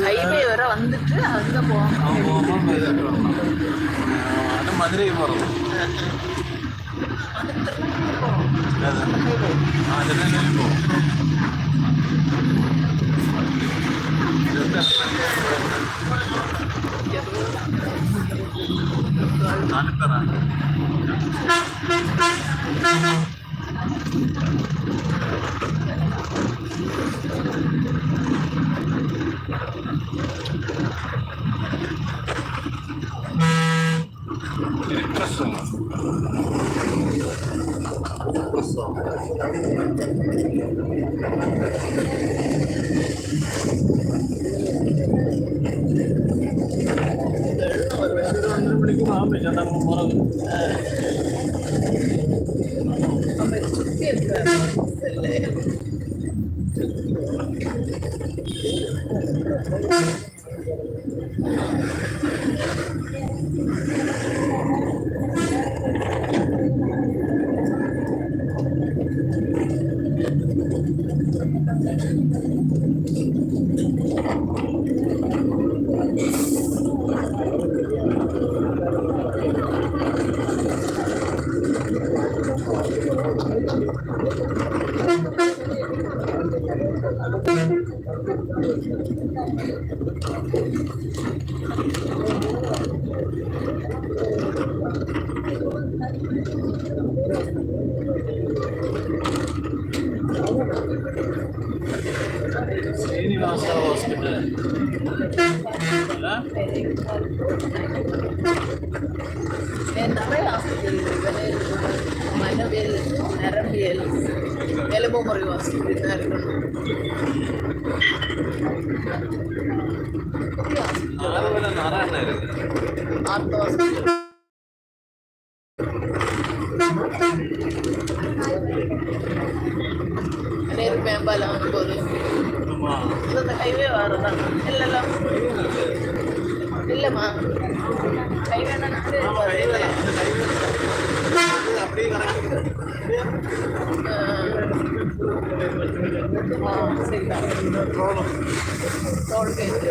Highway வர வந்துட்டு அங்கே போகாமல் மதுரை போகிறோம். திருநெல்வேலி போவோம். ശ്രീനിവാസ ഹോസ്പിറ്റൽ நிறைய ஹாஸ்பிட்டல் மனவியல், நரம்பியல், எலும்பு முறிவு ஹாஸ்பிட்டல் தான் இருக்கணும். ஆர்த்தோ ஹாஸ்பிட்டல் நேரு மேம்பாலம் போது இந்த ஹைவே வரதான் இல்லைல்ல இல்லைம்மா ஹைவே சரிதான் டோல்கேட்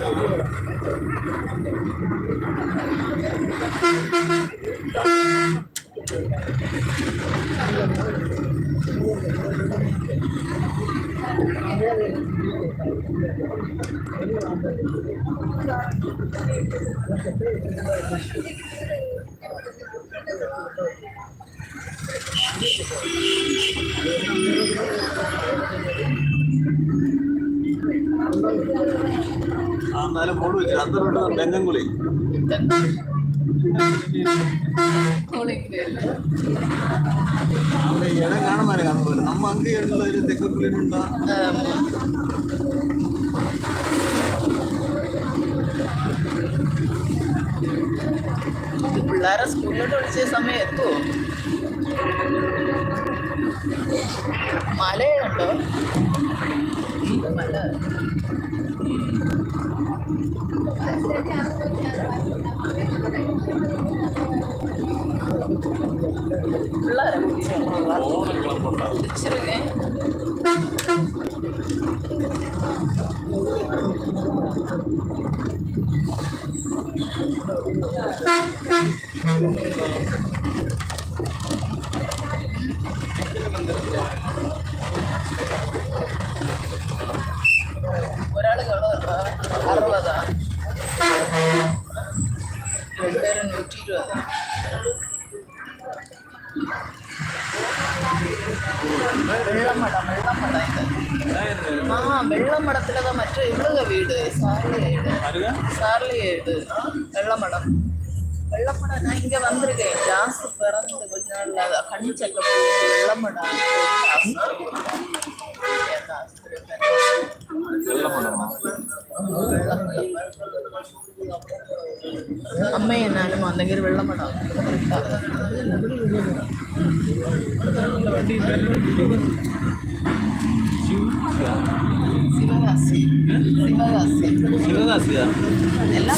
എന്നാലും മോള് വെച്ചു അന്തരോട്ട് തെങ്ങൻകുളി ഇടം കാണുമാരെ കാണുമ്പോലെ നമ്മ അങ്കയുള്ള ഒരു തെങ്ങൻകുളിയിലുണ്ടോ പിള്ളേരെ സ്കൂളിലോട്ട് വിളിച്ച സമയം എത്തുമോ? മലയുണ്ടോ? മല പിള്ളേരെ വിളിച്ചിരുന്നേ. ഒരാൾ 60, 120. വെള്ളമടത്തിലതാ മറ്റേ ഇവിടുക വീട് சார்லியேடு வெள்ளமடம். வெள்ளமடம் நான் இங்கே வந்திருக்கேன். ஜாஸ்தி பிறந்து கொஞ்ச நாள் கண்ணு செக்க போகுது. வெள்ளமடம் അമ്മയെ ഞാനും വന്നെങ്കിൽ വെള്ളമടാം. ശിവകാശി ശിവകാശി എല്ലാ